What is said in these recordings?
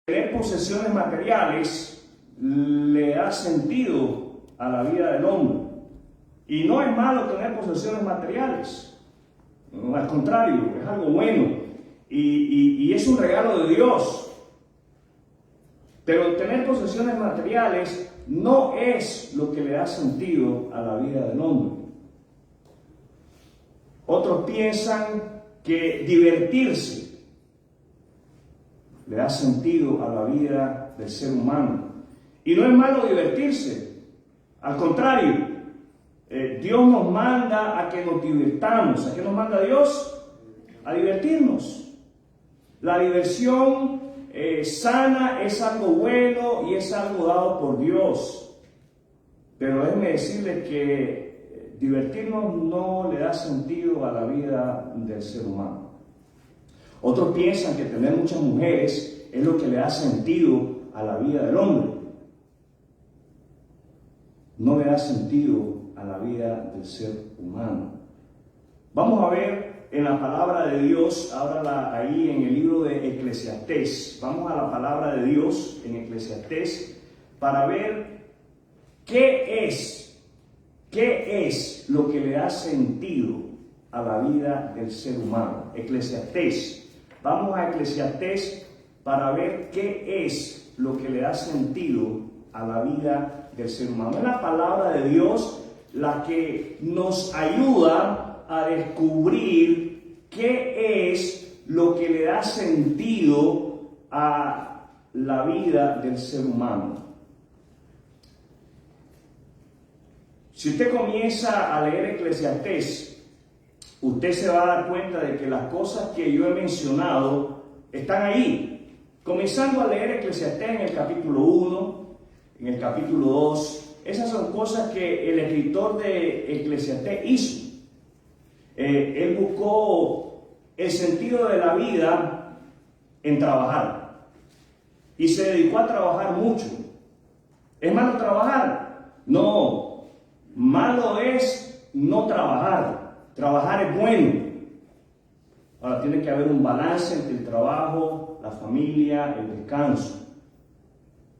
Tener posesiones materiales le da sentido a la vida del hombre. Y no es malo tener posesiones materiales. Al contrario, es algo bueno. Y es un regalo de Dios. Pero tener posesiones materiales no es lo que le da sentido a la vida del hombre. Otros piensan que divertirse le da sentido a la vida del ser humano. Y no es malo divertirse. Al contrario, Dios nos manda a que nos divirtamos. ¿A qué nos manda Dios? A divertirnos. La diversión sana es algo bueno y es algo dado por Dios. Pero déjenme decirles que divertirnos no le da sentido a la vida del ser humano. Otros piensan que tener muchas mujeres es lo que le da sentido a la vida del hombre. No le da sentido a la vida del ser humano. Vamos a ver en la palabra de Dios, ahora ahí en el libro de Eclesiastés. Vamos a la palabra de Dios en Eclesiastés para ver qué es lo que le da sentido a la vida del ser humano. Eclesiastés. Vamos a Eclesiastés para ver qué es lo que le da sentido a la vida del ser humano. Es la palabra de Dios la que nos ayuda a descubrir qué es lo que le da sentido a la vida del ser humano. Si usted comienza a leer Eclesiastés, usted se va a dar cuenta de que las cosas que yo he mencionado están ahí. Comenzando a leer Eclesiastés en el capítulo 1, en el capítulo 2, esas son cosas que el escritor de Eclesiastés hizo. Él buscó el sentido de la vida en trabajar y se dedicó a trabajar mucho. ¿Es malo trabajar? No, malo es no trabajar. Trabajar es bueno. Ahora tiene que haber un balance entre el trabajo, la familia, el descanso.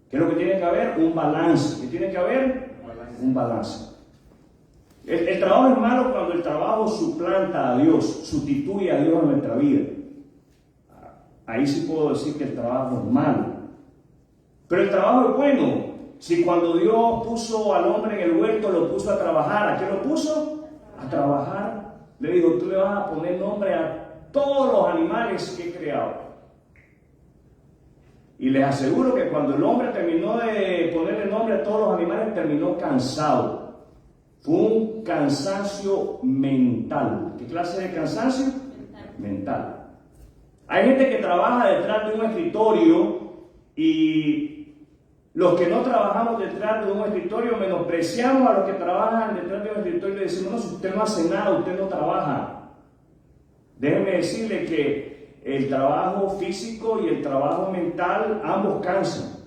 ¿Qué es lo que tiene que haber? Un balance. ¿Qué tiene que haber? Un balance. El trabajo es malo cuando el trabajo suplanta a Dios, sustituye a Dios en nuestra vida. Ahí sí puedo decir que el trabajo es malo. Pero el trabajo es bueno. Si cuando Dios puso al hombre en el huerto, lo puso a trabajar, ¿a qué lo puso? A trabajar. Le dijo, tú le vas a poner nombre a todos los animales que he creado. Y les aseguro que cuando el hombre terminó de ponerle nombre a todos los animales, terminó cansado. Fue un cansancio mental. ¿Qué clase de cansancio? Mental. Hay gente que trabaja detrás de un escritorio y los que no trabajamos detrás de un escritorio menospreciamos a los que trabajan detrás de un escritorio y decimos, no, si usted no hace nada, usted no trabaja. Déjenme decirle que el trabajo físico y el trabajo mental, ambos cansan.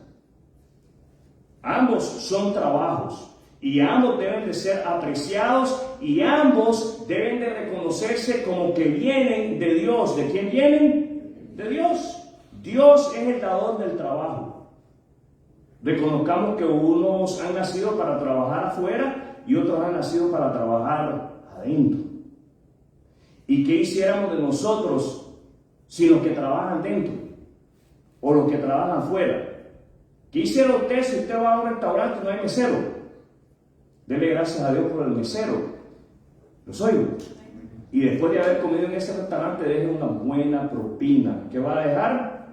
Ambos son trabajos y ambos deben de ser apreciados y ambos deben de reconocerse como que vienen de Dios. ¿De quién vienen? De Dios. Dios es el dador del trabajo. Reconozcamos que unos han nacido para trabajar afuera y otros han nacido para trabajar adentro. ¿Y qué hiciéramos de nosotros si los que trabajan dentro o los que trabajan afuera? ¿Qué hiciera usted si usted va a un restaurante y no hay mesero? Dele gracias a Dios por el mesero. Los oigo. Y después de haber comido en ese restaurante, deje una buena propina. ¿Qué va a dejar?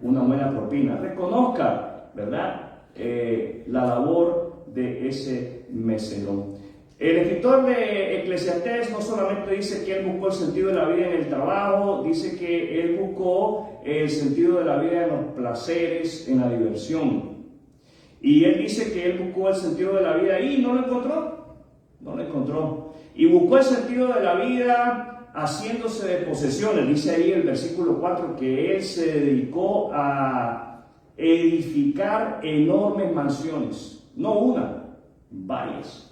Una buena propina. Reconozca, ¿verdad? La labor de ese mesero. El escritor de Eclesiastés no solamente dice que él buscó el sentido de la vida en el trabajo, dice que él buscó el sentido de la vida en los placeres, en la diversión. Y él dice que él buscó el sentido de la vida ahí y no lo encontró. No lo encontró. Y buscó el sentido de la vida haciéndose de posesiones. Dice ahí el versículo 4 que él se dedicó a edificar enormes mansiones. No una, varias.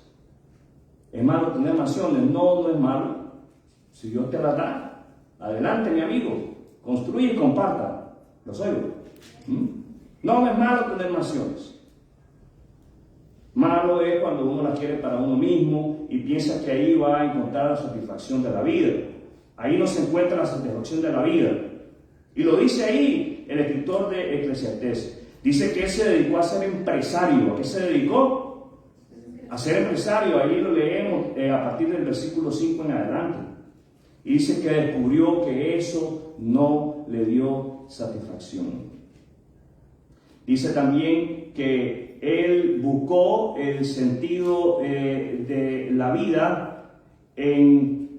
¿Es malo tener mansiones? No, no es malo. Si Dios te las da, adelante, mi amigo. Construye y comparta. Los oigo. No es malo tener mansiones. Malo es cuando uno la quiere para uno mismo y piensa que ahí va a encontrar la satisfacción de la vida. Ahí no se encuentra la satisfacción de la vida. Y lo dice ahí el escritor de Eclesiastés. Dice que él se dedicó a ser empresario. ¿A qué se dedicó? A ser empresario. Ahí lo leemos a partir del versículo 5 en adelante. Y dice que descubrió que eso no le dio satisfacción. Dice también que él buscó el sentido de la vida en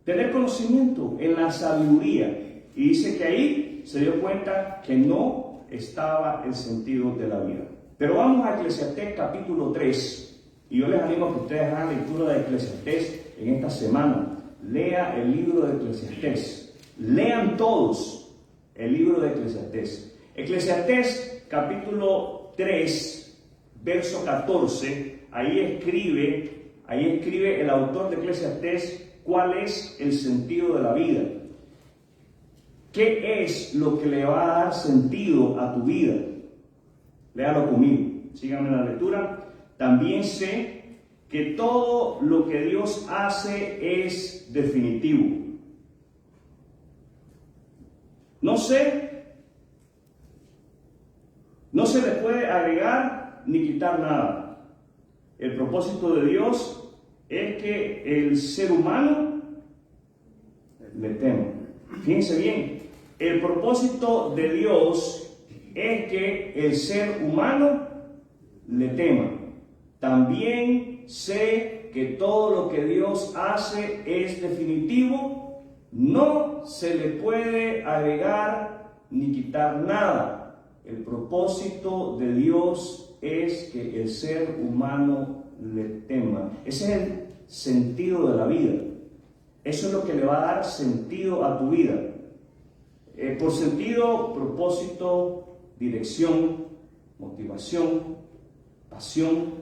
tener conocimiento, en la sabiduría. Y dice que ahí se dio cuenta que no estaba el sentido de la vida. Pero vamos a Eclesiastés capítulo 3. Y yo les animo a que ustedes hagan lectura de Eclesiastés en esta semana. Lea el libro de Eclesiastés. Lean todos el libro de Eclesiastés. Eclesiastés capítulo 3, verso 14, ahí escribe el autor de Eclesiastés cuál es el sentido de la vida. ¿Qué es lo que le va a dar sentido a tu vida? Léalo conmigo, síganme en la lectura. También sé que todo lo que Dios hace es definitivo. No se le puede agregar ni quitar nada. El propósito de Dios es que el ser humano le tema. Fíjense bien, el propósito de Dios es que el ser humano le tema. También sé que todo lo que Dios hace es definitivo. No se le puede agregar ni quitar nada. El propósito de Dios es que el ser humano le tema. Ese es el sentido de la vida. Eso es lo que le va a dar sentido a tu vida. Por sentido, propósito, dirección, motivación, pasión.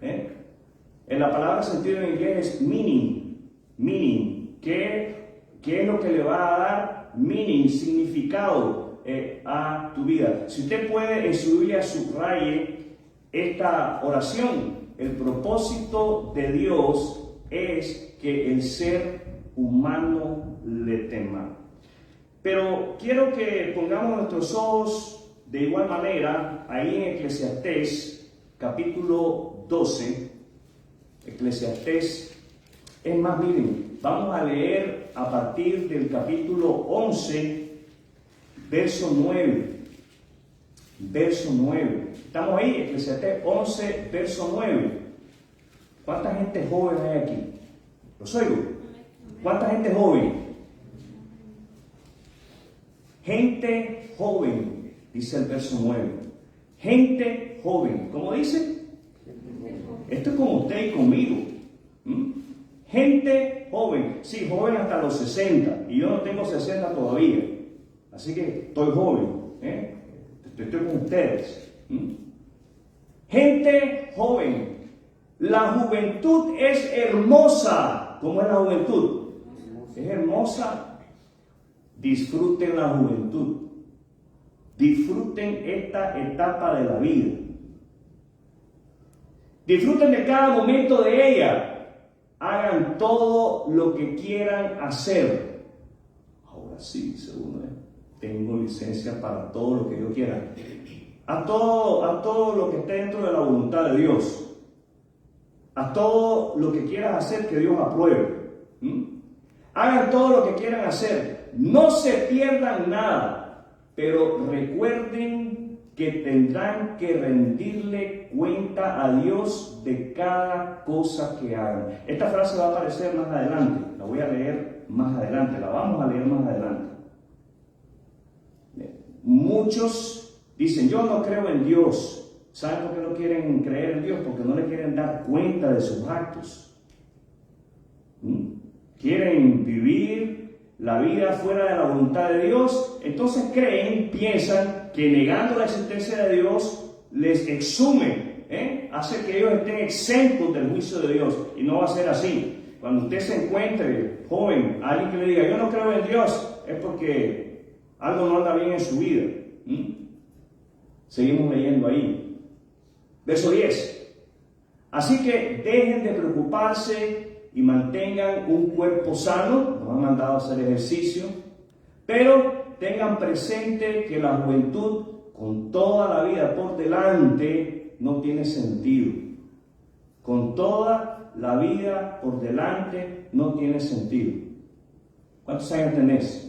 En la palabra sentido en inglés es meaning. Meaning. ¿Qué es lo que le va a dar meaning, significado a tu vida? Si usted puede en su Biblia subraye esta oración. El propósito de Dios es que el ser humano le tema. Pero quiero que pongamos nuestros ojos de igual manera ahí en Eclesiastés capítulo 12. Eclesiastés, es más, miren, vamos a leer a partir del capítulo 11, verso 9. Verso 9. Estamos ahí, Eclesiastés 11, verso 9. ¿Cuánta gente joven hay aquí? ¿Los oigo? ¿Cuánta gente joven? Gente joven, dice el verso 9. Gente joven. ¿Cómo dice? Esto es como usted y conmigo. Gente joven. Sí, joven hasta los 60. Y yo no tengo 60 todavía. Así que estoy joven. Estoy con ustedes. Gente joven. La juventud es hermosa. ¿Cómo es la juventud? Es hermosa. Disfruten la juventud. Disfruten esta etapa de la vida. Disfruten de cada momento de ella. Hagan todo lo que quieran hacer. Ahora sí, según tengo licencia para todo lo que yo quiera. A todo lo que esté dentro de la voluntad de Dios. A todo lo que quieras hacer que Dios apruebe. Hagan todo lo que quieran hacer. No se pierdan nada. Pero recuerden que tendrán que rendirle cuenta a Dios de cada cosa que hagan. Esta frase va a aparecer más adelante. La voy a leer más adelante. La vamos a leer más adelante. Muchos dicen, yo no creo en Dios. ¿Saben por qué no quieren creer en Dios? Porque no le quieren dar cuenta de sus actos. Quieren vivir la vida fuera de la voluntad de Dios. Entonces piensan que negando la existencia de Dios les exume, hace que ellos estén exentos del juicio de Dios. Y no va a ser así. Cuando usted se encuentre joven, alguien que le diga, yo no creo en Dios, es porque algo no anda bien en su vida. Seguimos leyendo ahí. Verso 10. Así que dejen de preocuparse y mantengan un cuerpo sano. Nos han mandado a hacer ejercicio. Pero tengan presente que la juventud, con toda la vida por delante, no tiene sentido. Con toda la vida por delante no tiene sentido. ¿Cuántos años tenés?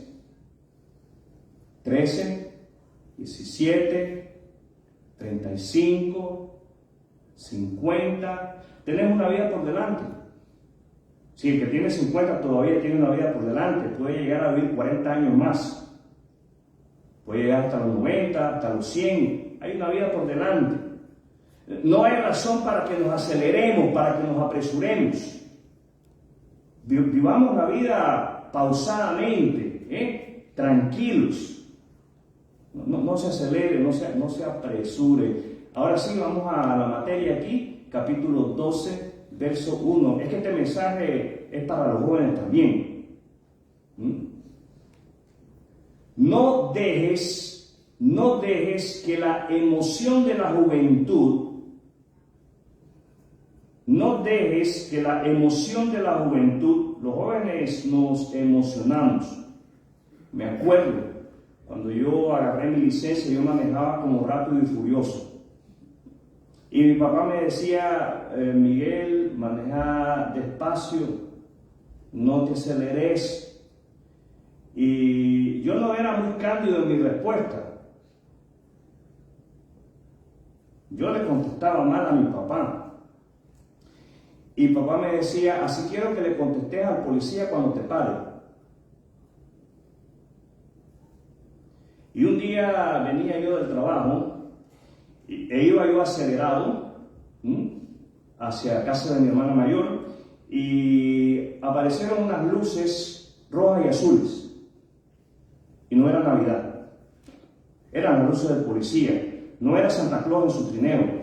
13, 17, 35, 50. Tenemos una vida por delante. Si el que tiene 50 todavía tiene una vida por delante, puede llegar a vivir 40 años más. Puede llegar hasta los 90, hasta los 100. Hay una vida por delante. No hay razón para que nos aceleremos, para que nos apresuremos. Vivamos la vida pausadamente, tranquilos. No se acelere, no se apresure. Ahora sí, vamos a la materia aquí, capítulo 12, verso 1. Es que este mensaje es para los jóvenes también. No dejes que la emoción de la juventud, los jóvenes nos emocionamos. Me acuerdo, cuando yo agarré mi licencia, yo manejaba como rápido y furioso. Y mi papá me decía, Miguel, maneja despacio, no te aceleres. Y yo no era muy cándido en mi respuesta. Yo le contestaba mal a mi papá. Y papá me decía, así quiero que le contestes al policía cuando te pare. Y un día venía yo del trabajo e iba yo acelerado hacia casa de mi hermana mayor y aparecieron unas luces rojas y azules. Y no era Navidad, eran las luces del policía, no era Santa Claus en su trineo.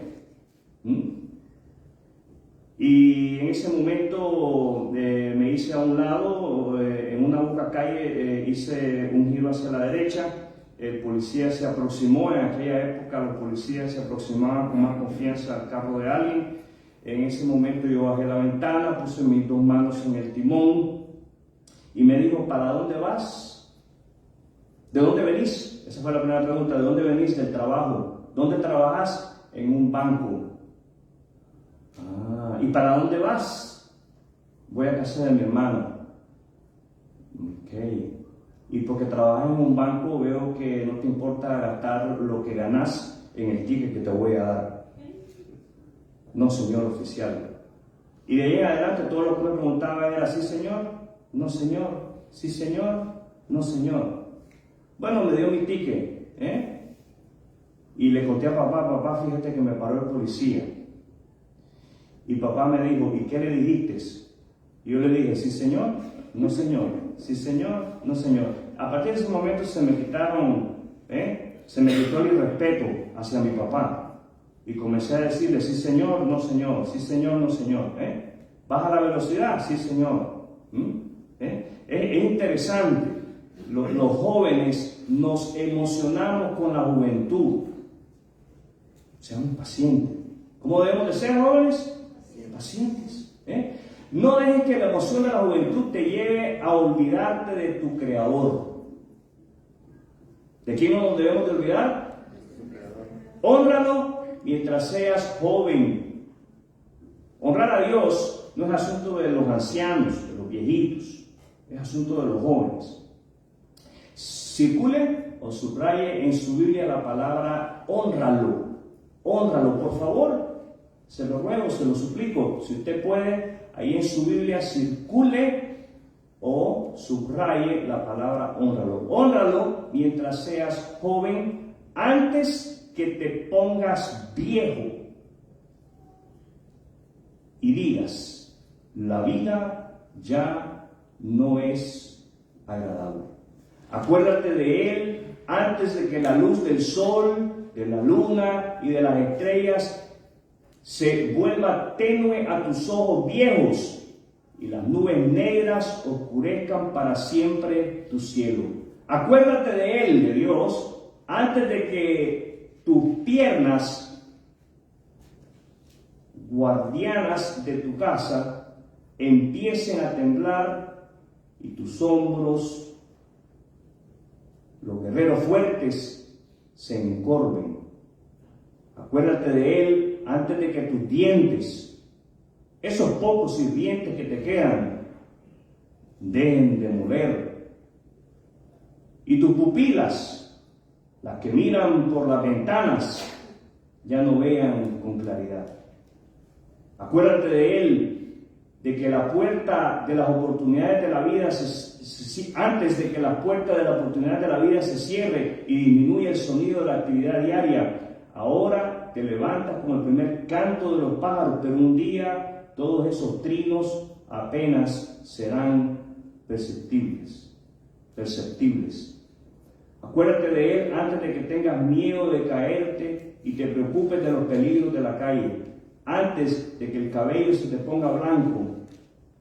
Y en ese momento me hice a un lado, en una boca calle, hice un giro hacia la derecha. El policía se aproximó. En aquella época los policías se aproximaban con más confianza al carro de alguien. En ese momento yo bajé la ventana, puse mis dos manos en el timón y me dijo, ¿para dónde vas? ¿De dónde venís? Esa fue la primera pregunta. ¿De dónde venís? Del trabajo. ¿Dónde trabajas? En un banco. ¿Y para dónde vas? Voy a casa de mi hermano. Ok. Y porque trabajas en un banco, veo que no te importa gastar lo que ganas en el ticket que te voy a dar. No, señor oficial. Y de ahí en adelante todo lo que me preguntaba era, ¿sí, señor? No, señor. ¿Sí, señor? No, señor. Bueno, me dio mi ticket, y le conté a papá, fíjate que me paró el policía. Y papá me dijo, ¿y qué le dijiste? Y yo le dije, sí, señor, no, señor, sí, señor, no, señor. A partir de ese momento se me quitó el irrespeto hacia mi papá. Y comencé a decirle, sí, señor, no, señor, sí, señor, no, señor. ¿Baja la velocidad? Sí, señor. Es interesante. Los jóvenes nos emocionamos con la juventud. Seamos pacientes. ¿Cómo debemos de ser, jóvenes? Pacientes. No dejes que la emoción de la juventud te lleve a olvidarte de tu Creador. ¿De quién no nos debemos de olvidar? Hónralo mientras seas joven. Honrar a Dios no es asunto de los ancianos, de los viejitos, es asunto de los jóvenes. Circule o subraye en su Biblia la palabra hónralo. Hónralo, por favor. Se lo ruego, se lo suplico. Si usted puede, ahí en su Biblia circule o subraye la palabra hónralo. Hónralo mientras seas joven, antes que te pongas viejo y digas, la vida ya no es agradable. Acuérdate de Él antes de que la luz del sol, de la luna y de las estrellas se vuelva tenue a tus ojos viejos y las nubes negras oscurezcan para siempre tu cielo. Acuérdate de Él, de Dios, antes de que tus pies piernas guardianas de tu casa empiecen a temblar y tus hombros, los guerreros fuertes, se encorven. Acuérdate de él antes de que tus dientes, esos pocos sirvientes que te quedan, dejen de moler. Y tus pupilas, las que miran por las ventanas, ya no vean con claridad. Acuérdate de él, de que la puerta de las oportunidades de la vida, antes de que la puerta de la oportunidad de la vida se cierre y disminuya el sonido de la actividad diaria, ahora te levantas con el primer canto de los pájaros, pero un día todos esos trinos apenas serán perceptibles. Acuérdate de él antes de que tengas miedo de caerte y te preocupes de los peligros de la calle, antes de que el cabello se te ponga blanco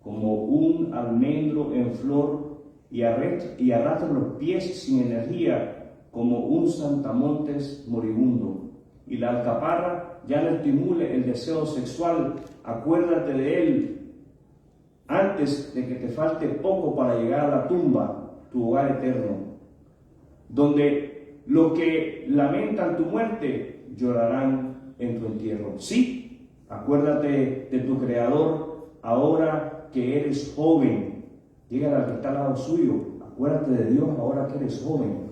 como un almendro en flor y arrastres los pies sin energía como un saltamontes moribundo, y la alcaparra ya no estimule el deseo sexual. Acuérdate de él antes de que te falte poco para llegar a la tumba, tu hogar eterno, donde los que lamentan tu muerte llorarán en tu entierro. Sí, acuérdate de tu Creador ahora que eres joven. Dígale al que está al lado suyo, acuérdate de Dios ahora que eres joven.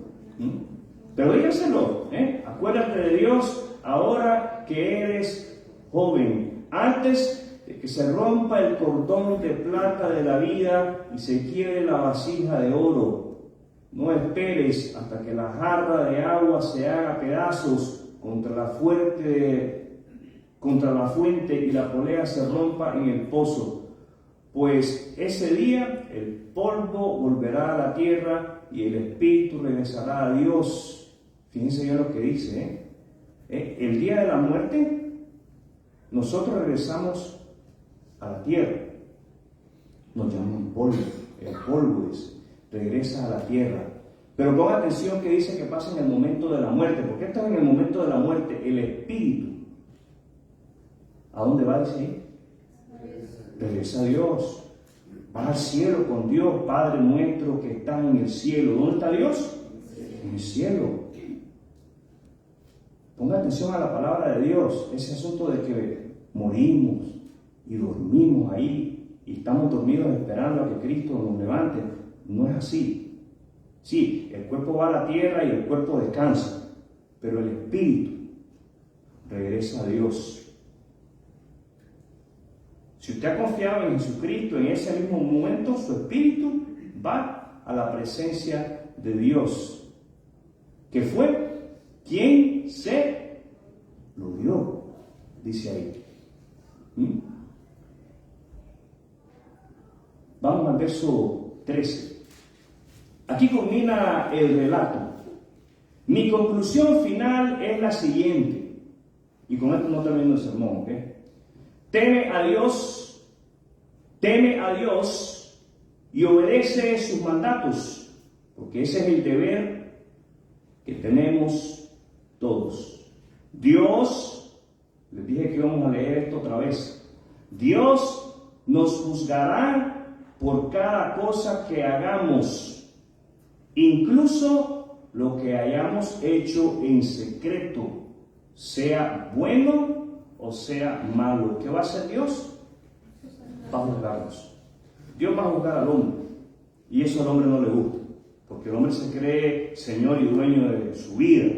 Pero dígaselo, acuérdate de Dios ahora que eres joven. Antes de que se rompa el cordón de plata de la vida y se quiebre la vasija de oro, no esperes hasta que la jarra de agua se haga pedazos contra la fuente y la polea se rompa en el pozo, pues ese día el polvo volverá a la tierra y el espíritu regresará a Dios. Fíjense bien lo que dice, el día de la muerte nosotros regresamos a la tierra, nos llaman polvo, el polvo regresa a la tierra. Pero ponga atención que dice que pasa en el momento de la muerte, porque esto es en el momento de la muerte. El espíritu, ¿a dónde va? Dice ahí, regresa a Dios, va al cielo con Dios. Padre nuestro que está en el cielo. ¿Dónde está Dios? En el cielo. Ponga atención a la palabra de Dios. Ese asunto de que morimos y dormimos ahí y estamos dormidos esperando a que Cristo nos levante, no es así. Sí, el cuerpo va a la tierra y el cuerpo descansa, pero el espíritu regresa a Dios. Si usted ha confiado en Jesucristo en ese mismo momento, su espíritu va a la presencia de Dios, que fue quien se lo dio, dice ahí. Vamos al verso 13. Aquí culmina el relato. Mi conclusión final es la siguiente, y con esto no termino el sermón, ¿ok? Teme a Dios y obedece sus mandatos, porque ese es el deber que tenemos todos. Dios, les dije que íbamos a leer esto otra vez, Dios nos juzgará por cada cosa que hagamos, incluso lo que hayamos hecho en secreto, sea bueno o sea malo. ¿Qué va a hacer Dios? Va a juzgarnos. Dios va a juzgar al hombre, y eso al hombre no le gusta, porque el hombre se cree señor y dueño de su vida.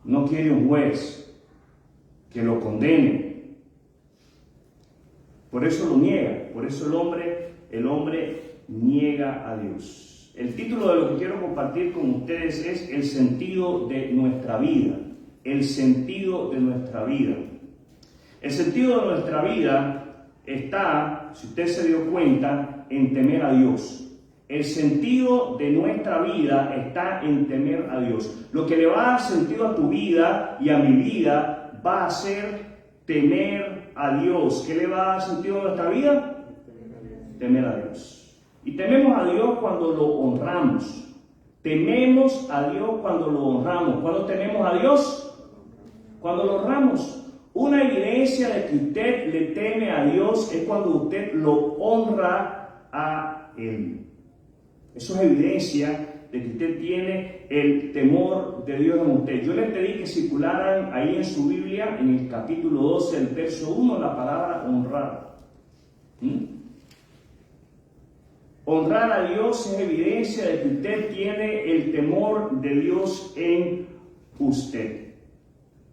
No quiere un juez que lo condene. Por eso lo niega. Por eso el hombre niega a Dios. El título de lo que quiero compartir con ustedes es el sentido de nuestra vida. El sentido de nuestra vida. El sentido de nuestra vida está, si usted se dio cuenta, en temer a Dios. El sentido de nuestra vida está en temer a Dios. Lo que le va a dar sentido a tu vida y a mi vida va a ser temer a Dios. ¿Qué le va a dar sentido a nuestra vida? Temer a Dios. Y tememos a Dios cuando lo honramos. Tememos a Dios cuando lo honramos. ¿Cuándo tememos a Dios? Cuando lo honramos. Una evidencia de que usted le teme a Dios es cuando usted lo honra a Él. Eso es evidencia de que usted tiene el temor de Dios en usted. Yo les pedí que circularan ahí en su Biblia, en el capítulo 12, el verso 1, la palabra honrar. Honrar a Dios es evidencia de que usted tiene el temor de Dios en usted.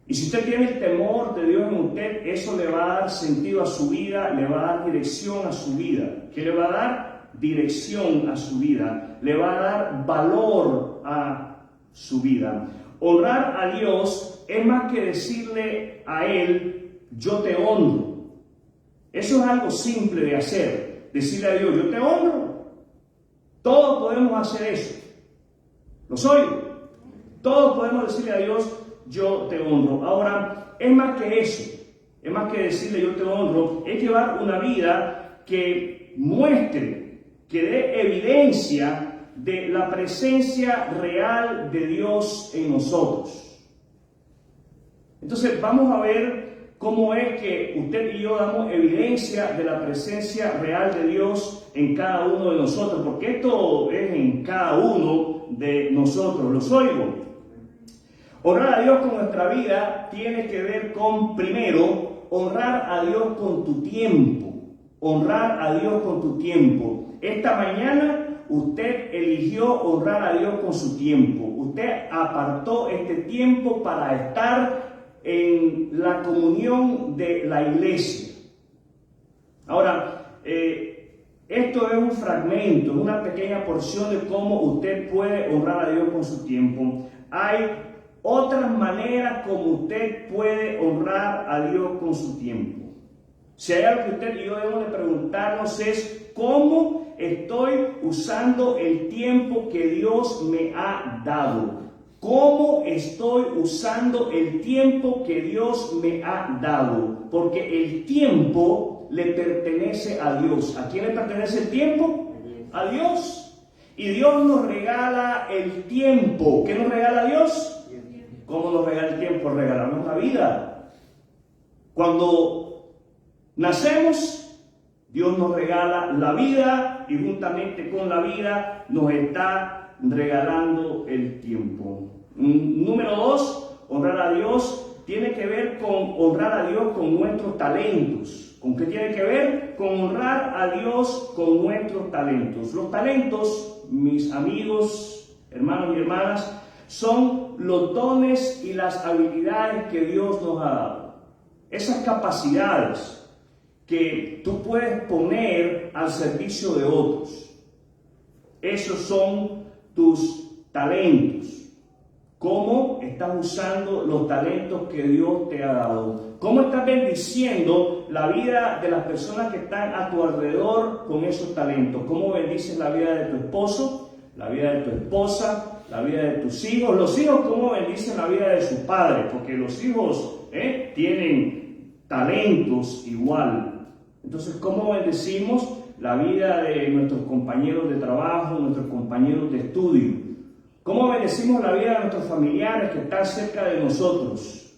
Y si usted tiene el temor de Dios en usted, eso le va a dar sentido a su vida, le va a dar dirección a su vida. ¿Qué le va a dar? Dirección a su vida. Le va a dar valor a su vida. Honrar a Dios es más que decirle a Él, yo te honro. Eso es algo simple de hacer. Decirle a Dios, yo te honro. Todos podemos hacer eso. ¿Los oigo? Todos podemos decirle a Dios, yo te honro. Ahora, es más que eso, es más que decirle yo te honro, es llevar una vida que muestre, que dé evidencia de la presencia real de Dios en nosotros. Entonces, vamos a ver cómo es que usted y yo damos evidencia de la presencia real de Dios en cada uno de nosotros, porque esto es en cada uno de nosotros. ¿Los oigo? Honrar a Dios con nuestra vida tiene que ver con, primero, honrar a Dios con tu tiempo. Honrar a Dios con tu tiempo. Esta mañana usted eligió honrar a Dios con su tiempo. Usted apartó este tiempo para estar en la comunión de la iglesia. Ahora, esto es un fragmento, una pequeña porción de cómo usted puede honrar a Dios con su tiempo. Hay otras maneras como usted puede honrar a Dios con su tiempo. Si hay algo que usted y yo debemos de preguntarnos es ¿cómo estoy usando el tiempo que Dios me ha dado? ¿Cómo estoy usando el tiempo que Dios me ha dado? Porque el tiempo le pertenece a Dios. ¿A quién le pertenece el tiempo? A Dios. Y Dios nos regala el tiempo. ¿Qué nos regala Dios? ¿Cómo nos regala el tiempo? Regalarnos la vida. Cuando nacemos, Dios nos regala la vida y juntamente con la vida nos está regalando el tiempo. Número 2, honrar a Dios tiene que ver con honrar a Dios con nuestros talentos. ¿Con qué tiene que ver? Con honrar a Dios con nuestros talentos. Los talentos, mis amigos, hermanos y hermanas, son los dones y las habilidades que Dios nos ha dado. Esas capacidades que tú puedes poner al servicio de otros. Esos son tus talentos. ¿Cómo estás usando los talentos que Dios te ha dado? ¿Cómo estás bendiciendo la vida de las personas que están a tu alrededor con esos talentos? ¿Cómo bendices la vida de tu esposo, la vida de tu esposa, la vida de tus hijos? Los hijos, ¿cómo bendicen la vida de sus padres? Porque los hijos tienen talentos igual. Entonces, ¿cómo bendecimos la vida de nuestros compañeros de trabajo, nuestros compañeros de estudio? ¿Cómo bendecimos la vida de nuestros familiares que están cerca de nosotros,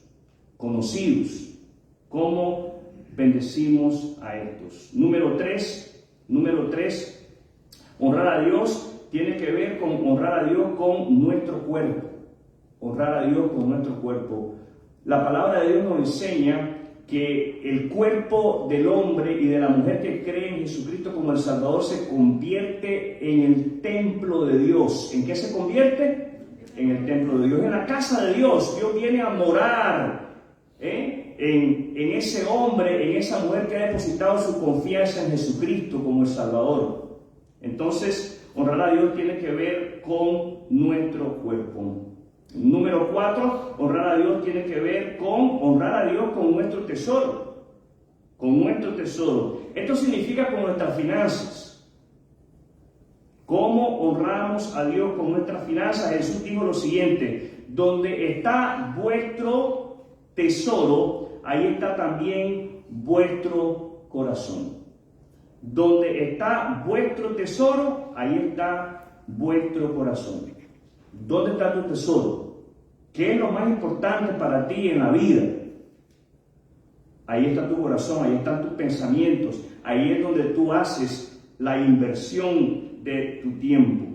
conocidos? ¿Cómo bendecimos a estos? Número 3, honrar a Dios tiene que ver con honrar a Dios con nuestro cuerpo. Honrar a Dios con nuestro cuerpo. La palabra de Dios nos enseña que el cuerpo del hombre y de la mujer que cree en Jesucristo como el Salvador se convierte en el templo de Dios. ¿En qué se convierte? En el templo de Dios, en la casa de Dios. Dios viene a morar en ese hombre, en esa mujer que ha depositado su confianza en Jesucristo como el Salvador. Entonces, honrar a Dios tiene que ver con nuestro cuerpo. Número 4, honrar a Dios tiene que ver con honrar a Dios con nuestro tesoro. Con nuestro tesoro. Esto significa con nuestras finanzas. ¿Cómo honramos a Dios con nuestras finanzas? Jesús dijo lo siguiente: donde está vuestro tesoro, ahí está también vuestro corazón. Donde está vuestro tesoro, ahí está vuestro corazón. ¿Dónde está tu tesoro? ¿Qué es lo más importante para ti en la vida? Ahí está tu corazón, ahí están tus pensamientos, ahí es donde tú haces la inversión de tu tiempo.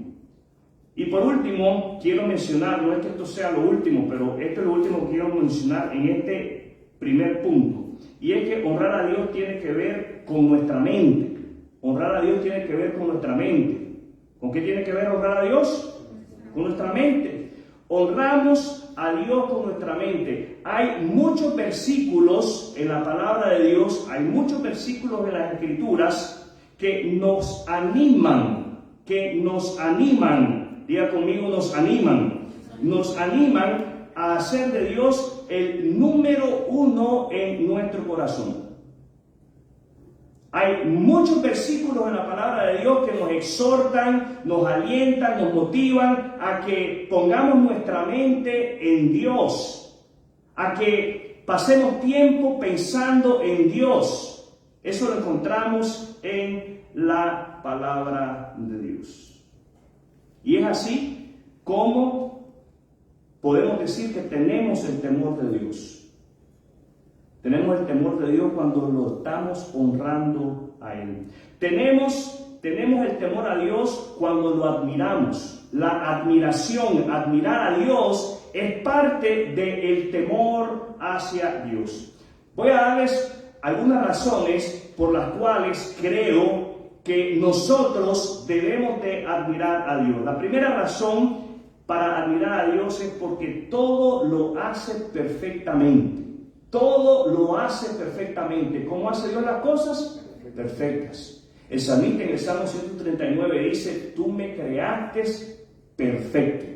Y por último, quiero mencionar, no es que esto sea lo último, pero esto es lo último que quiero mencionar en este primer punto. Y es que honrar a Dios tiene que ver con nuestra mente. Honrar a Dios tiene que ver con nuestra mente. ¿Con qué tiene que ver honrar a Dios? Con nuestra mente. Honramos a Dios con nuestra mente. Hay muchos versículos en la palabra de Dios, hay muchos versículos en las Escrituras que nos animan, diga conmigo, nos animan a hacer de Dios el número uno en nuestro corazón. Hay muchos versículos en la palabra de Dios que nos exhortan, nos alientan, nos motivan a que pongamos nuestra mente en Dios, a que pasemos tiempo pensando en Dios. Eso lo encontramos en la palabra de Dios. Y es así como podemos decir que tenemos el temor de Dios. Tenemos el temor de Dios cuando lo estamos honrando a Él. Tenemos el temor a Dios cuando lo admiramos. La admiración, admirar a Dios, es parte del temor hacia Dios. Voy a darles algunas razones por las cuales creo que nosotros debemos de admirar a Dios. La primera razón para admirar a Dios es porque todo lo hace perfectamente. Todo lo hace perfectamente. ¿Cómo hace Dios las cosas? Perfectas. El salmista en el Salmo 139 dice: tú me creaste perfecto.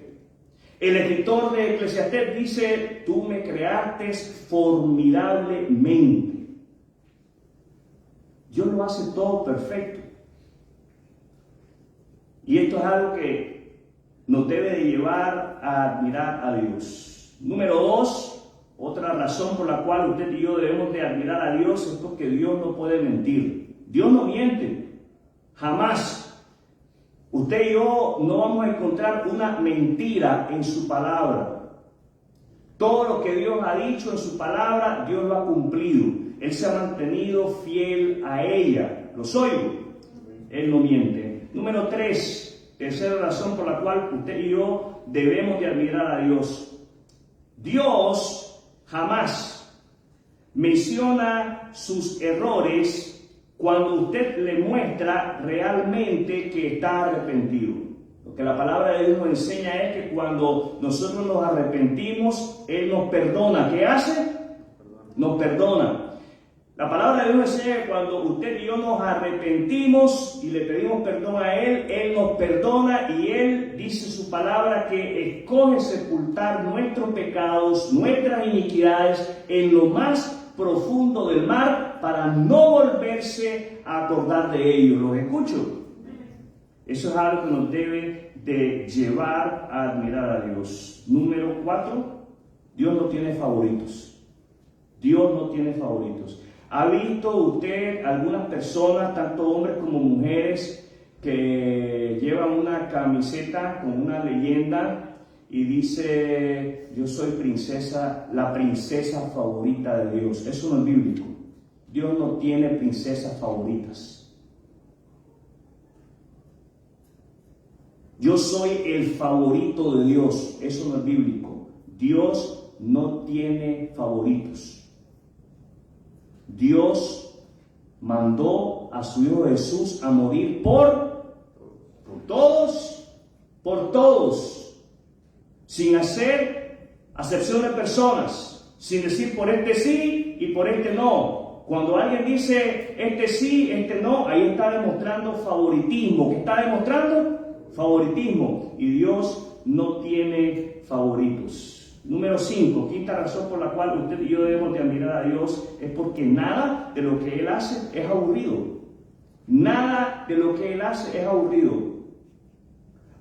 El escritor de Eclesiastés dice: tú me creaste formidablemente. Dios lo hace todo perfecto. Y esto es algo que nos debe de llevar a admirar a Dios. Número 2. Otra razón por la cual usted y yo debemos de admirar a Dios es porque Dios no puede mentir. Dios no miente, jamás. Usted y yo no vamos a encontrar una mentira en su palabra. Todo lo que Dios ha dicho en su palabra, Dios lo ha cumplido. Él se ha mantenido fiel a ella. ¿Los oigo? Él no miente. Número 3, tercera razón por la cual usted y yo debemos de admirar a Dios. Dios jamás menciona sus errores cuando usted le muestra realmente que está arrepentido. Lo que la palabra de Dios nos enseña es que cuando nosotros nos arrepentimos, Él nos perdona. ¿Qué hace? Nos perdona. La palabra de Dios nos enseña que cuando usted y yo nos arrepentimos y le pedimos perdón a Él, Él nos perdona y Él dice su palabra que escoge sepultar nuestros pecados, nuestras iniquidades en lo más profundo del mar para no volverse a acordar de ellos. ¿Los escucho? Eso es algo que nos debe de llevar a admirar a Dios. Número 4, Dios no tiene favoritos. Dios no tiene favoritos. ¿Ha visto usted algunas personas, tanto hombres como mujeres, que llevan una camiseta con una leyenda y dice: yo soy princesa, la princesa favorita de Dios? Eso no es bíblico. Dios no tiene princesas favoritas. Yo soy el favorito de Dios. Eso no es bíblico. Dios no tiene favoritos. Dios mandó a su Hijo Jesús a morir por todos, sin hacer acepción de personas, sin decir por este sí y por este no. Cuando alguien dice este sí, este no, ahí está demostrando favoritismo. ¿Qué está demostrando? Favoritismo. Y Dios no tiene favoritos. Número 5, quinta razón por la cual usted y yo debemos de admirar a Dios es porque nada de lo que Él hace es aburrido. Nada de lo que Él hace es aburrido.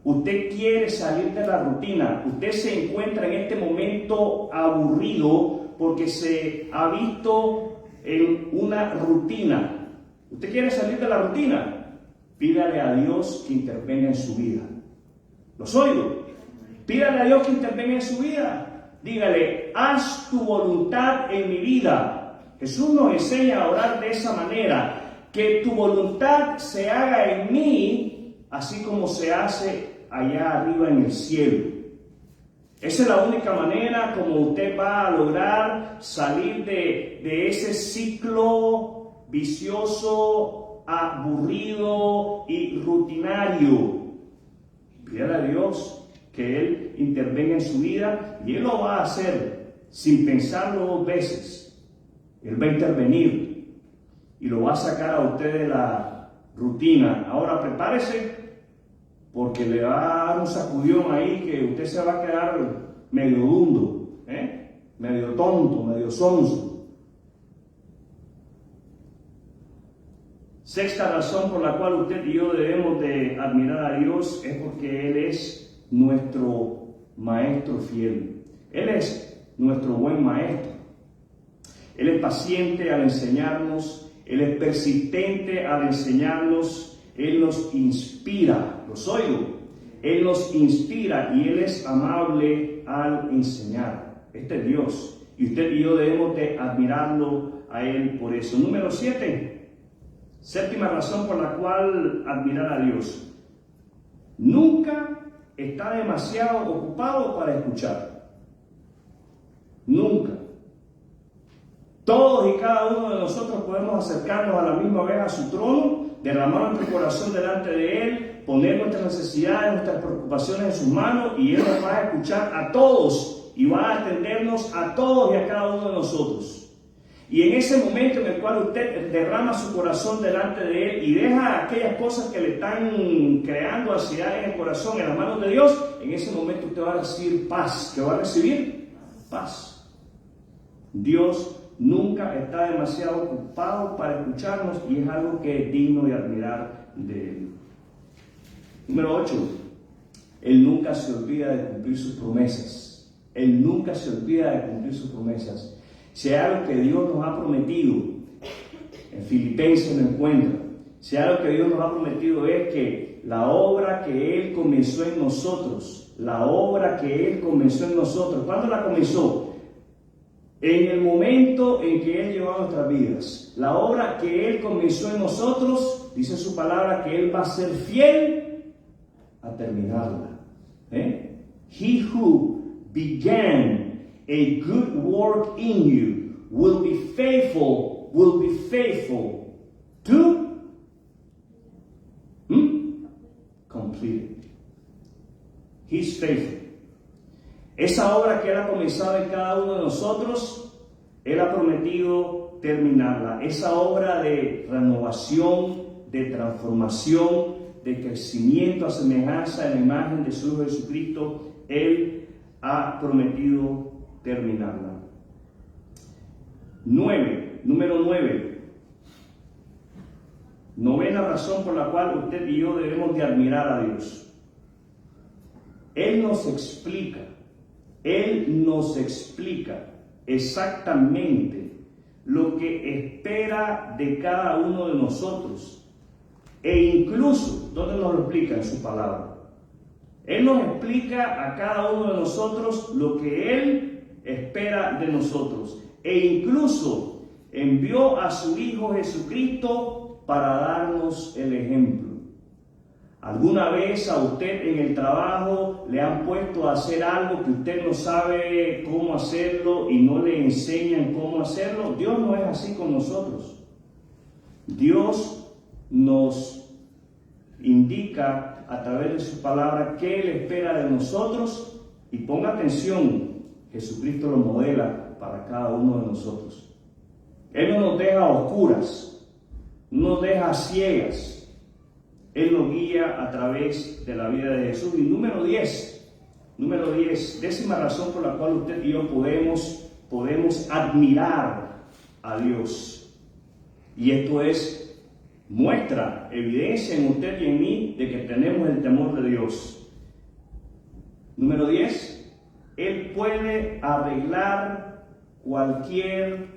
Usted quiere salir de la rutina. Usted se encuentra en este momento aburrido porque se ha visto en una rutina. ¿Usted quiere salir de la rutina? Pídale a Dios que intervenga en su vida. ¿Los oigo? Pídale a Dios que intervenga en su vida. Dígale, haz tu voluntad en mi vida. Jesús nos enseña a orar de esa manera, que tu voluntad se haga en mí, así como se hace allá arriba en el cielo. Esa es la única manera como usted va a lograr salir de ese ciclo vicioso, aburrido y rutinario. Pídale a Dios que Él intervenga en su vida y Él lo va a hacer sin pensarlo dos veces. Él va a intervenir y lo va a sacar a usted de la rutina. Ahora prepárese, porque le va a dar un sacudón ahí que usted se va a quedar medio dundo, medio tonto, medio sonso. Sexta razón por la cual usted y yo debemos de admirar a Dios es porque Él es nuestro maestro fiel. Él es nuestro buen maestro. Él es paciente al enseñarnos, Él es persistente al enseñarnos, Él nos inspira, los oigo, Él nos inspira y Él es amable al enseñar. Este es Dios y usted y yo debemos de admirarlo a Él por eso. Número 7, séptima razón por la cual admirar a Dios. Nunca está demasiado ocupado para escuchar. Nunca. Todos y cada uno de nosotros podemos acercarnos a la misma vez a su trono, derramar nuestro corazón delante de Él, poner nuestras necesidades, nuestras preocupaciones en sus manos y Él nos va a escuchar a todos y va a atendernos a todos y a cada uno de nosotros. Y en ese momento en el cual usted derrama su corazón delante de Él y deja aquellas cosas que le están creando ansiedad en el corazón en las manos de Dios, en ese momento usted va a recibir paz. ¿Qué va a recibir? Paz. Dios nunca está demasiado ocupado para escucharnos y es algo que es digno de admirar de Él. Número 8. Él nunca se olvida de cumplir sus promesas. Él nunca se olvida de cumplir sus promesas. Si hay algo que Dios nos ha prometido, en Filipenses lo encuentra, si hay algo que Dios nos ha prometido es que la obra que Él comenzó en nosotros, ¿cuándo la comenzó? En el momento en que Él llegó a nuestras vidas. La obra que Él comenzó en nosotros, dice su palabra que Él va a ser fiel a terminarla. He who began a good work in you will be faithful to complete it. He's faithful. Esa obra que Él ha comenzado en cada uno de nosotros, Él ha prometido terminarla. Esa obra de renovación, de transformación, de crecimiento a semejanza de la imagen de su Hijo Jesucristo, Él ha prometido terminarla. Número 9. Novena razón por la cual usted y yo debemos de admirar a Dios. Él nos explica exactamente lo que espera de cada uno de nosotros. E incluso, ¿dónde nos lo explica? En su palabra. Él nos explica a cada uno de nosotros lo que Él espera de nosotros. E incluso envió a su Hijo Jesucristo para darnos el ejemplo. ¿Alguna vez a usted en el trabajo le han puesto a hacer algo que usted no sabe cómo hacerlo y no le enseñan cómo hacerlo? Dios no es así con nosotros. Dios nos indica a través de su palabra qué Él espera de nosotros y ponga atención, Jesucristo lo modela para cada uno de nosotros. Él no nos deja a oscuras, no nos deja a ciegas. Él nos guía a través de la vida de Jesús. Y número 10, décima razón por la cual usted y yo podemos admirar a Dios. Y esto es muestra, evidencia en usted y en mí de que tenemos el temor de Dios. Número 10, Él puede arreglar cualquier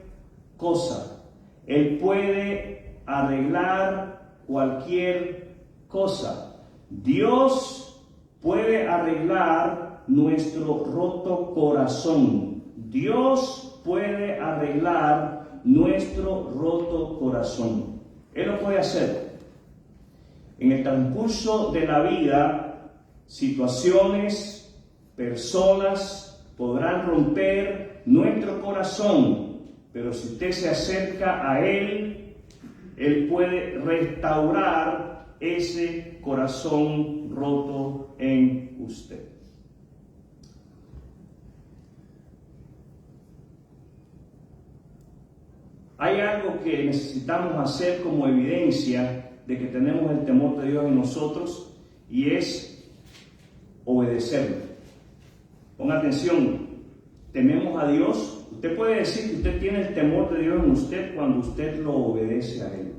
cosa. Él puede arreglar cualquier cosa. Dios puede arreglar nuestro roto corazón. Dios puede arreglar nuestro roto corazón. Él lo puede hacer. En el transcurso de la vida, situaciones, personas podrán romper nuestro corazón, pero si usted se acerca a Él, Él puede restaurar ese corazón roto en usted. Hay algo que necesitamos hacer como evidencia de que tenemos el temor de Dios en nosotros, y es obedecerlo. Ponga atención, tememos a Dios. Usted puede decir que usted tiene el temor de Dios en usted cuando usted lo obedece a Él.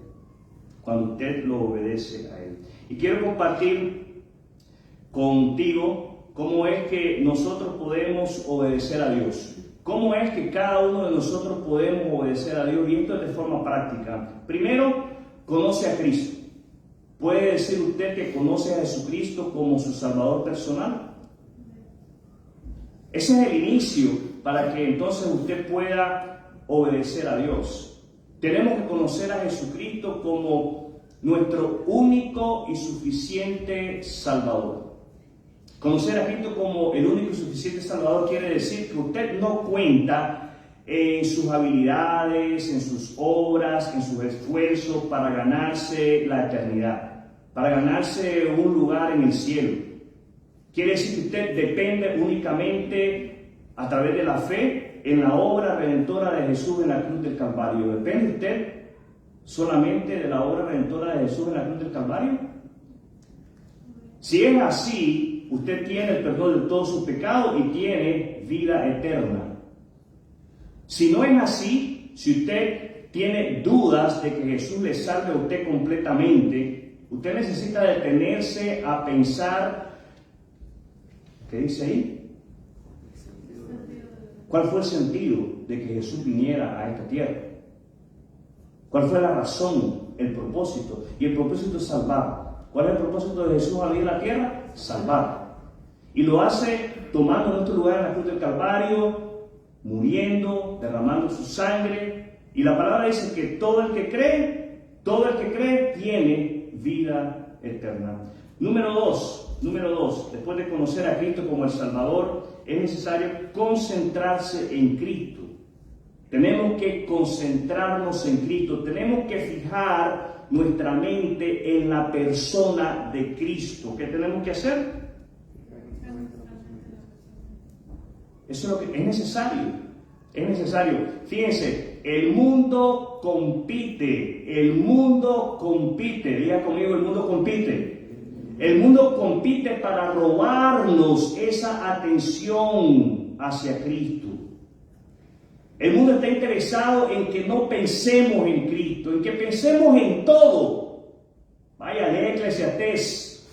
Cuando usted lo obedece a Él. Y quiero compartir contigo cómo es que nosotros podemos obedecer a Dios. Cómo es que cada uno de nosotros podemos obedecer a Dios, y esto es de forma práctica. Primero, conoce a Cristo. ¿Puede decir usted que conoce a Jesucristo como su Salvador personal? Ese es el inicio para que entonces usted pueda obedecer a Dios. Tenemos que conocer a Jesucristo como nuestro único y suficiente Salvador. Conocer a Cristo como el único y suficiente Salvador quiere decir que usted no cuenta en sus habilidades, en sus obras, en sus esfuerzos para ganarse la eternidad, para ganarse un lugar en el cielo. Quiere decir que usted depende únicamente a través de la fe en la obra redentora de Jesús en la cruz del Calvario. ¿Depende usted solamente de la obra redentora de Jesús en la cruz del Calvario? Si es así, usted tiene el perdón de todos sus pecados y tiene vida eterna. Si no es así, si usted tiene dudas de que Jesús le salve a usted completamente, usted necesita detenerse a pensar. ¿Qué dice ahí? ¿Cuál fue el sentido de que Jesús viniera a esta tierra? ¿Cuál fue la razón, el propósito? Y el propósito es salvar. ¿Cuál es el propósito de Jesús al venir a la tierra? Salvar. Y lo hace tomando nuestro lugar en la cruz del Calvario, muriendo, derramando su sangre. Y la palabra dice que todo el que cree tiene vida eterna. Número dos, después de conocer a Cristo como el Salvador, es necesario concentrarse en Cristo. Tenemos que concentrarnos en Cristo, tenemos que fijar nuestra mente en la persona de Cristo. ¿Qué tenemos que hacer? Eso es lo que es necesario. Es necesario. Fíjense, el mundo compite. Diga conmigo, el mundo compite. El mundo compite para robarnos esa atención hacia Cristo. El mundo está interesado en que no pensemos en Cristo, en que pensemos en todo. Vaya, lee Eclesiastés.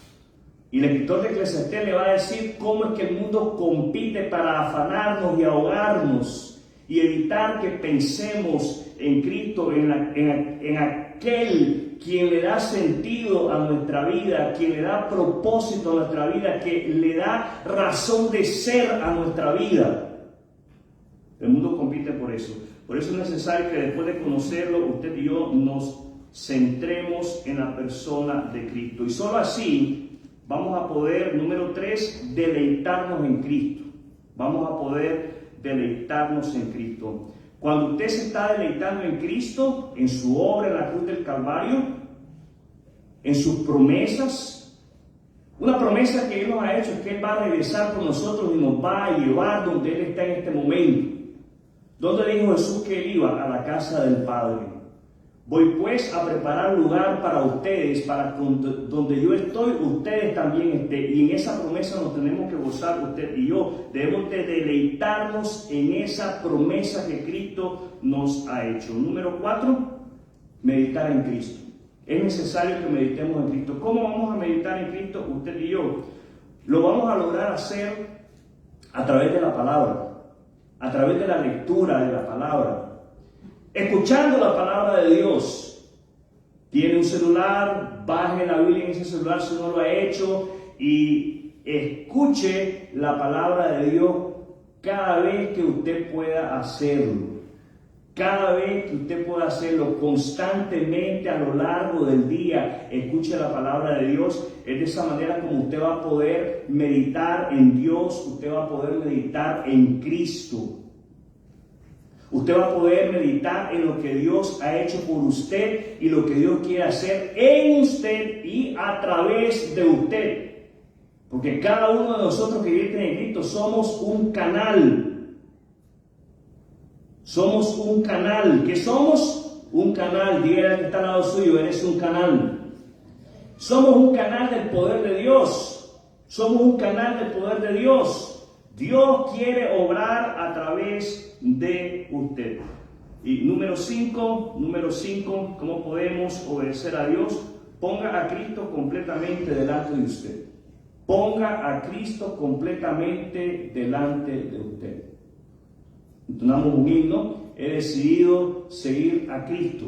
Y el escritor de Eclesiastés le va a decir cómo es que el mundo compite para afanarnos y ahogarnos y evitar que pensemos en Cristo, en aquel quien le da sentido a nuestra vida, quien le da propósito a nuestra vida, que le da razón de ser a nuestra vida. El mundo compite por eso. Por eso es necesario que después de conocerlo, usted y yo nos centremos en la persona de Cristo. Y solo así vamos a poder, número 3, deleitarnos en Cristo. Vamos a poder deleitarnos en Cristo. Cuando usted se está deleitando en Cristo, en su obra en la cruz del Calvario, en sus promesas, una promesa que Él nos ha hecho es que Él va a regresar con nosotros y nos va a llevar donde Él está en este momento. ¿Dónde dijo Jesús que Él iba? A la casa del Padre. Voy pues a preparar lugar para ustedes, para donde yo estoy, ustedes también estén. Y en esa promesa nos tenemos que gozar usted y yo. Debemos de deleitarnos en esa promesa que Cristo nos ha hecho. Número 4, meditar en Cristo. Es necesario que meditemos en Cristo. ¿Cómo vamos a meditar en Cristo usted y yo? Lo vamos a lograr hacer a través de la palabra, a través de la lectura de la palabra. Escuchando la palabra de Dios. Tiene un celular, baje la Biblia en ese celular si no lo ha hecho y escuche la palabra de Dios cada vez que usted pueda hacerlo. Cada vez que usted pueda hacerlo constantemente a lo largo del día, escuche la palabra de Dios. Es de esa manera como usted va a poder meditar en Dios, usted va a poder meditar en Cristo. Usted va a poder meditar en lo que Dios ha hecho por usted y lo que Dios quiere hacer en usted y a través de usted. Porque cada uno de nosotros que vive en Cristo somos un canal. Somos un canal. ¿Qué somos? Un canal. Dígale al que está al lado suyo, eres un canal. Somos un canal del poder de Dios. Somos un canal del poder de Dios. Dios quiere obrar a través de usted. Y número 5, ¿cómo podemos obedecer a Dios? Ponga a Cristo completamente delante de usted. Ponga a Cristo completamente delante de usted. Entonamos un himno: he decidido seguir a Cristo.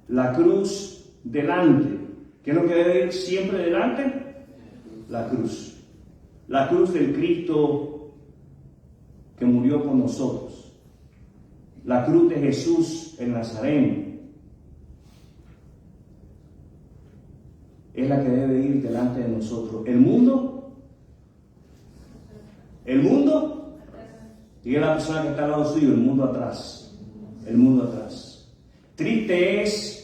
La cruz delante. ¿Qué es lo que debe ir siempre delante? La cruz. La cruz del Cristo que murió por nosotros. La cruz de Jesús el Nazareno. Es la que debe ir delante de nosotros. El mundo. Diga a la persona que está al lado suyo, el mundo atrás. El mundo atrás. Triste es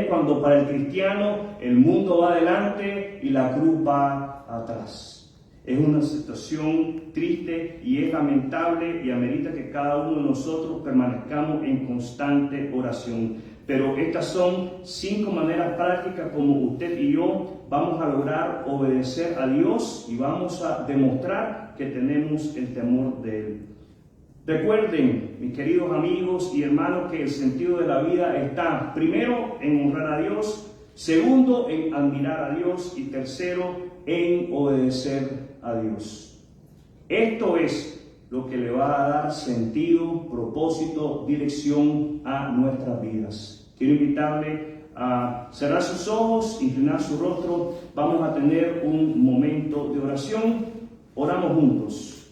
cuando para el cristiano el mundo va adelante y la cruz va atrás. Es una situación triste y es lamentable y amerita que cada uno de nosotros permanezcamos en constante oración. Pero estas son 5 maneras prácticas como usted y yo vamos a lograr obedecer a Dios y vamos a demostrar que tenemos el temor de Él. Recuerden, mis queridos amigos y hermanos, que el sentido de la vida está primero en honrar a Dios, segundo en admirar a Dios y tercero en obedecer a Dios. Esto es lo que le va a dar sentido, propósito, dirección a nuestras vidas. Quiero invitarle a cerrar sus ojos, inclinar su rostro. Vamos a tener un momento de oración. Oramos juntos.